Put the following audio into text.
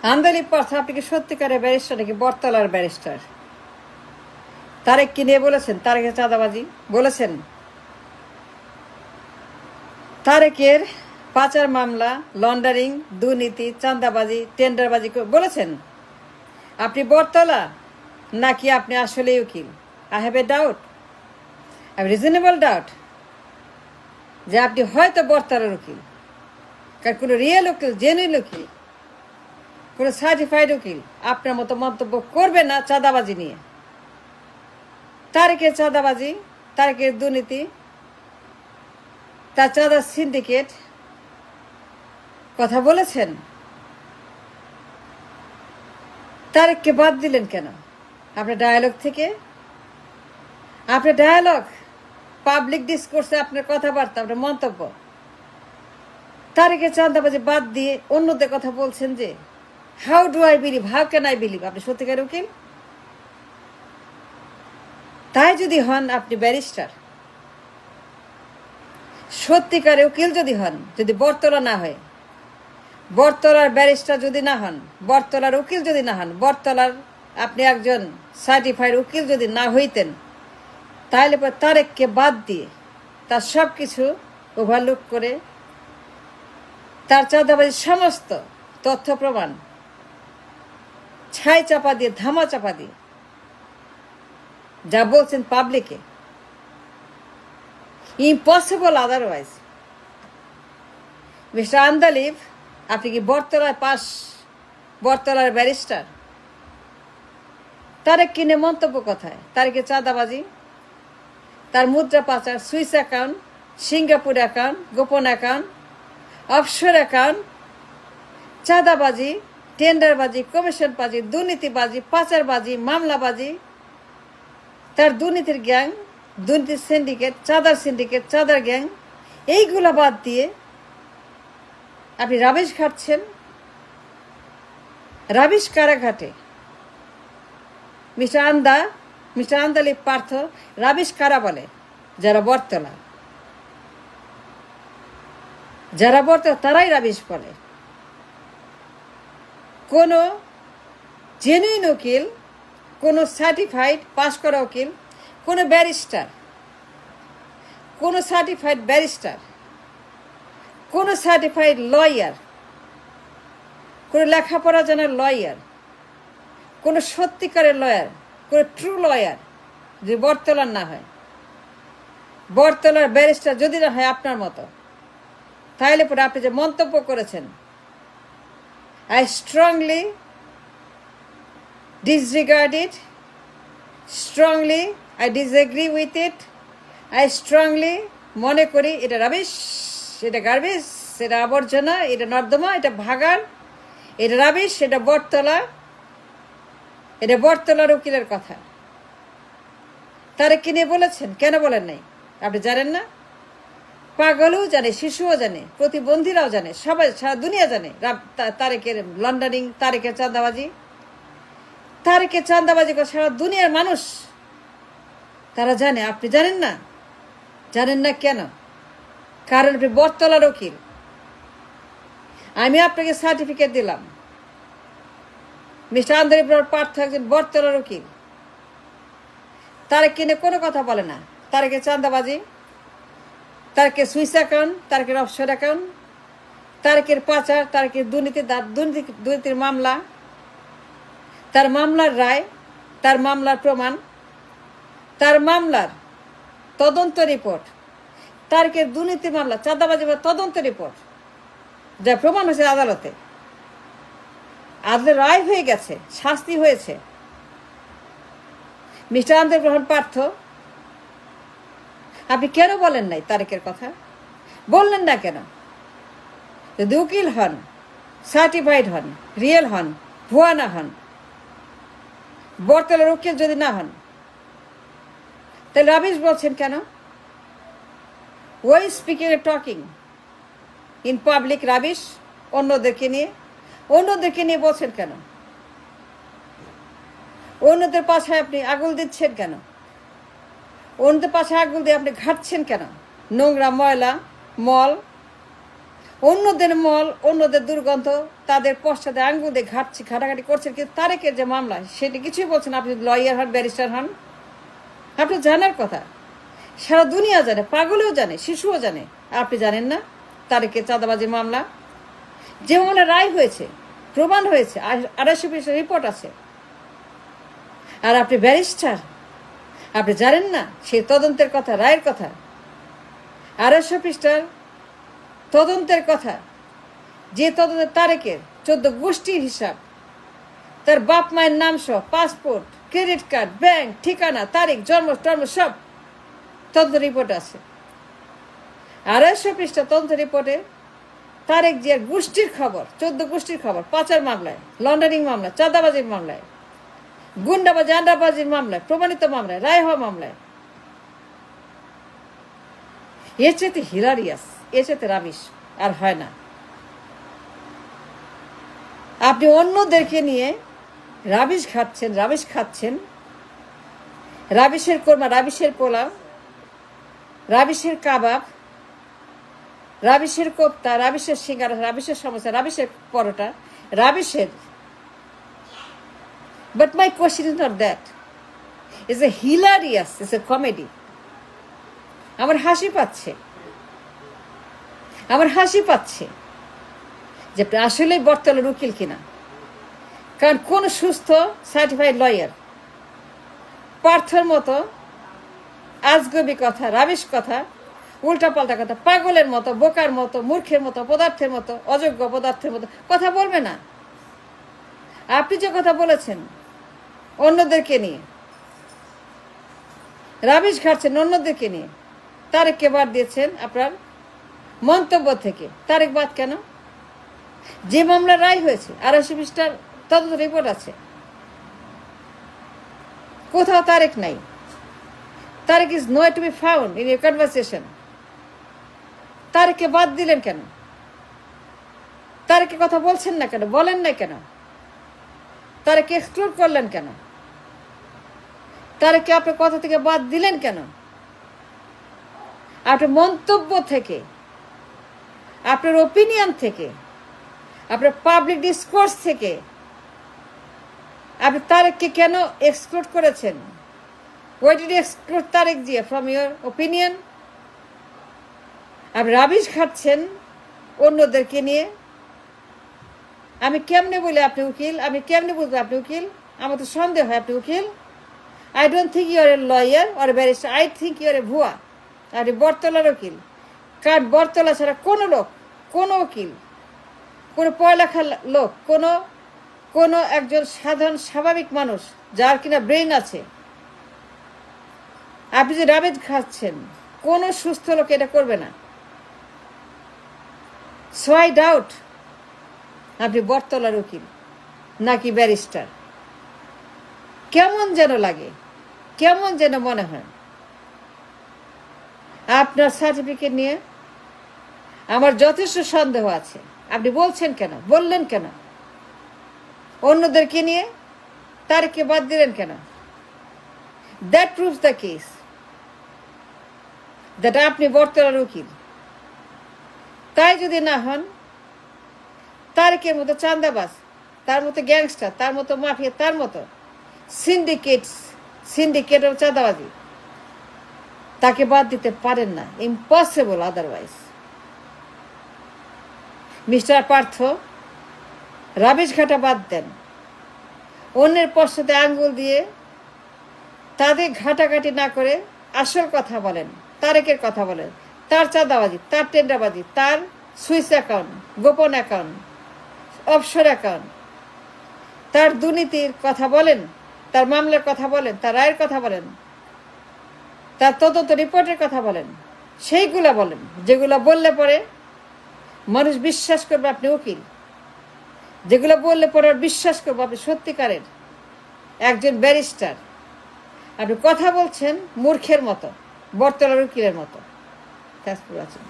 আন্দোলিত পার্থ, আপনি কি সত্যিকারের ব্যারিস্টার নাকি বটতলার ব্যারিস্টার? তারেক কি নিয়ে বলেছেন? তারেকের চাঁদাবাজি বলেছেন? তারেকের পাচার মামলা, লন্ডারিং, দুর্নীতি, চাঁদাবাজি, টেন্ডারবাজি বলেছেন? আপনি বটতলা নাকি আপনি আসলেই উকিল? I have a doubt, reasonable doubt যে আপনি হয়তো বটতলার উকিল। কারণ কোনো রিয়েল উকিল, জেনুইন উকিল, কোনো সার্টিফাইড উকিল আপনার মতো মন্তব্য করবে না চাঁদাবাজি নিয়ে। তারেকের চাঁদাবাজি, তারেকের দুর্নীতি, তার চাঁদার সিন্ডিকেট কথা বলেছেন। তারেককে বাদ দিলেন কেন আপনার ডায়ালগ থেকে? আপনার ডায়ালগ, পাবলিক ডিসকোর্সে আপনার কথাবার্তা, আপনার মন্তব্য, তারেকের চাঁদাবাজি বাদ দিয়ে অন্যদের কথা বলছেন যে how do I believe, how can I believe আপনি সত্যিকার উকিল? তাই যদি হন আপনি ব্যারিস্টার, সত্যিকারে উকিল যদি হন, যদি বটতলা না হয়, বটতলার ব্যারিস্টার যদি না হন, বটতলার উকিল যদি না হন, বটতলার আপনি একজন সার্টিফাইড উকিল যদি না হইতেন, তাহলে পর তারেককে বাদ দিয়ে তার সব কিছু ওভারলুক করে তার চাঁদাবাজির সমস্ত তথ্য প্রমাণ ছাই চাপা দিয়ে, ধামা চাপা দিয়ে যা বলছেন পাবলিকে, ইম্পসিবল আদারওয়াইজ। মিস্টার আন্দালিব, আপনি কি বটতলায় বটতলার ব্যারিস্টার? তারেক কিনে মন্তব্য কথায়? তারেকের চাঁদাবাজি, তার মুদ্রা পাচার, সুইস অ্যাকাউন্ট, সিঙ্গাপুর অ্যাকাউন্ট, গোপন অ্যাকাউন্ট, অফশোর অ্যাকাউন্ট, চাঁদাবাজি, টেন্ডারবাজি, কমিশনবাজি, দুর্নীতিবাজি, পাচারবাজি, মামলাবাজি, তার দুর্নীতির গ্যাং, দুর্নীতির সিন্ডিকেট, চাঁদার গ্যাং, এইগুলো বাদ দিয়ে আপনি রাবিশ ঘাটছেন। রাবিশ কারা ঘাটে? মিস্টার আন্দালিব পার্থ, রাবিশ কারা বলে? যারা বটতলা তারাই রাবিশ বলে। কোনো জেনুইন উকিল, কোনো সার্টিফাইড পাস করা উকিল, কোনো ব্যারিস্টার, কোনো সার্টিফাইড ব্যারিস্টার, কোনো সার্টিফাইড লয়ার, কোনো লেখাপড়া জানার লয়ার, কোনো সত্যিকারের লয়ার, কোনো ট্রু লয়ার যে বটতলার না হয়, বটতলার ব্যারিস্টার যদি না হয় আপনার মতো, তাহলে পরে আপনি যে মন্তব্য করেছেন, I strongly disregard it, strongly I disagree with it, I strongly মনে করি এটা রাবিশ, এটা গার্বেজ, এটা আবর্জনা, এটা নর্দমা, এটা ভাগান, এটা রাবিশ, এটা বটতলা, এটা বটতলার উকিলের কথা। তারেক কি নিয়ে বলেছেন? কেন বলেন নাই? আপনি জানেন না? পাগলও জানে, শিশুও জানে, প্রতিবন্ধীরাও জানে, সবাই, সারা দুনিয়া জানে তারেকের লন্ডারিং, তারেকের চাঁদাবাজি করে সারা দুনিয়ার মানুষ তারা জানে। আপনি জানেন না? জানেন না কেন? কারণ আপনি বটতলার উকিল। আমি আপনাকে সার্টিফিকেট দিলাম, মিস্টার আন্দালিব পার্থ একজন বটতলার উকিল। তারেক কিনে কোনো কথা বলে না। তারেকের চাঁদাবাজি, তারেকের সুইস অ্যাকাউন্ট, তারেকের অফশোর অ্যাকাউন্ট, তারেকের পাচার, তারেকের দুর্নীতির মামলা, তার মামলার রায়, তার মামলার প্রমাণ, তার মামলার তদন্ত রিপোর্ট, তারেকের দুর্নীতির মামলা, চাঁদাবাজি তদন্ত রিপোর্ট যা প্রমাণ হয়েছে আদালতে, আদালতের রায় হয়ে গেছে, শাস্তি হয়েছে। মিস্টার আন্দালিব পার্থ, আপনি কেন বলেন নাই তারেকের কথা? বললেন না কেন? যদি উকিল হন, সার্টিফাইড হন, রিয়েল হন, ভুয়া না হন, বটতলার উকিল যদি না হন, তাহলে রাবিশ বলছেন কেন? ওই speaking A talking in public rubbish, অন্যদেরকে নিয়ে বলছেন কেন? অন্যদের পাশায় আপনি আঙুল দিচ্ছেন কেন? অন্যদের পাশে আঙুল দিয়ে আপনি ঘাটছেন কেন? নোংরা, ময়লা, মল, অন্যদের মল, অন্যদের দুর্গন্ধ, তাদের পশ্চাতে আঙ্গুল দিয়ে ঘাটাঘাটি করছেন, কিন্তু তারেকের যে মামলা সেটি কিছুই বলছেন। আপনি লয়ার হন, ব্যারিস্টার হন, আপনার জানার কথা। সারা দুনিয়া জানে, পাগলেও জানে, শিশুও জানে। আপনি জানেন না তারেকের চাঁদাবাজির মামলা, যে মামলা রায় হয়েছে, প্রমাণ হয়েছে, 250 পৃষ্ঠার রিপোর্ট আছে। আর আপনি ব্যারিস্টার, আপনি জানেন না সেই তদন্তের কথা, রায়ের কথা, 250 পৃষ্ঠার তদন্তের কথা, যে তদন্তের তারেকের 14 গোষ্ঠীর হিসাব, তার বাপ মায়ের নাম সহ, পাসপোর্ট, ক্রেডিট কার্ড, ব্যাংক, ঠিকানা, তারিখ, জন্ম টর্ম সব তদন্ত রিপোর্ট আছে। 250 পৃষ্ঠা তদন্ত রিপোর্টে তারেক জিয়ার গোষ্ঠীর খবর, 14 গোষ্ঠীর খবর, পাচার মামলায়, লন্ডারিং মামলায়, চাঁদাবাজির মামলায়, গুন্ডাবাজি আন্ডাবাজির মামলায়, প্রমাণিত মামলায়, রায় হওয়া মামলায়। এর চেয়ে হিলারিয়াস, এর চেয়ে রাবিশ আর হয় না। আপনি অন্যদেরকে নিয়ে রাবিশ খাচ্ছেন, রাবিশের কোরমা, রাবিশের পোলাও, রাবিশের কাবাব, রাবিশের কোপ্তা, রাবিশের সিঙ্গারা, রাবিশের সমোসা, রাবিশের পরোটা, রাবিশের। But my question is not that. It's a hilarious, it's a comedy. আমার হাসি পাচ্ছে যে আসলেই বর্তমানের উকিল কিনা। কারণ কোন সুস্থ সার্টিফাইড লয়ার পার্থর মতো আজগবি কথা, রাবিশ কথা, উল্টাপাল্টা কথা, পাগলের মতো, বোকার মতো, মূর্খের মতো, পদার্থের মতো, অযোগ্য পদার্থের মতো কথা বলবে না। আপনি যে কথা বলেছেন অন্যদেরকে নিয়ে, রাবিশ ঘাটছেন অন্যদেরকে নিয়ে, তারেককে বাদ দিয়েছেন আপনার মন্তব্য থেকে। তারেক বাদ কেন? যে মামলা রায় হয়েছে, 250 পৃষ্ঠার তদন্ত রিপোর্ট আছে, কোথাও তারেক নাই। Tarek is not to be found in your conversation. তারেককে বাদ দিলেন কেন? তারেককে কথা বলছেন না কেন? বলেন না কেন? তারেককে এক্সক্লুড করলেন কেন? তারেককে আপনার কথা থেকে বাদ দিলেন কেন? আপনার মন্তব্য থেকে, আপনার ওপিনিয়ন থেকে, আপনার পাবলিক ডিসকোর্স থেকে আপনি তারেককে কেন এক্সক্লুড করেছেন? Why did you exclude Tarek Zia from your opinion? আপনি রাবিশ খাচ্ছেন অন্যদেরকে নিয়ে। আমি কেমনে বলি আপনি উকিল? আমি কেমনে বুঝবো আপনি উকিল? আমার তো সন্দেহ হয় আপনি উকিল। I don't think you are a lawyer or a barrister. I think you are a ভুয়া। আপনি বটতলার উকিল। কারণ বটতলা ছাড়া কোনো লোক, কোনো উকিল, কোনো পড়ালেখার লোক, কোনো একজন সাধারণ স্বাভাবিক মানুষ যার কিনা ব্রেন আছে, আপনি যে রাবিশ খাচ্ছেন, কোনো সুস্থ লোক এটা করবে না। সো আই ডাউট আপনি বটতলার উকিল নাকি ব্যারিস্টার। কেমন যেন লাগে, কেমন যেন মনে হয়। আপনার সার্টিফিকেট নিয়ে আমার যথেষ্ট সন্দেহ আছে। আপনি বলছেন কেন? বললেন কেন? অন্যদেরকে নিয়ে তারেককে বাদ দিলেন কেন? That proves the case that আপনি বটতলার উকিল। তাই যদি না হন, তারেকের মতো চাঁদাবাজ, তার মতো গ্যাংস্টার, তার মতো মাফিয়া, তার মতো সিন্ডিকেট ও চাঁদাবাজি, তাকে বাদ দিতে পারেন না। Impossible otherwise. Mister Partha, rubbish ঘাটা বাদ দেন। অন্যের পশ্চাতে আঙ্গুল দিয়ে তাদের ঘাটাঘাটি না করে আসল কথা বলেন, তারেকের কথা বলেন, তার চাঁদাবাজি, তার টেন্ডারবাজি, তার সুইস অ্যাকাউন্ট, গোপন অ্যাকাউন্ট, অফশোর অ্যাকাউন্ট, তার দুর্নীতির কথা বলেন, তার মামলার কথা বলেন, তার রায়ের কথা বলেন, তার তদন্ত রিপোর্টের কথা বলেন। সেইগুলা বলেন যেগুলো বললে পরে মানুষ বিশ্বাস করবে আপনি উকিল। যেগুলো বললে পরে বিশ্বাস করবো আপনি সত্যিকারের একজন ব্যারিস্টার। আপনি কথা বলছেন মূর্খের মতো, বটতলার উকিলের মতো। Thanks for watching.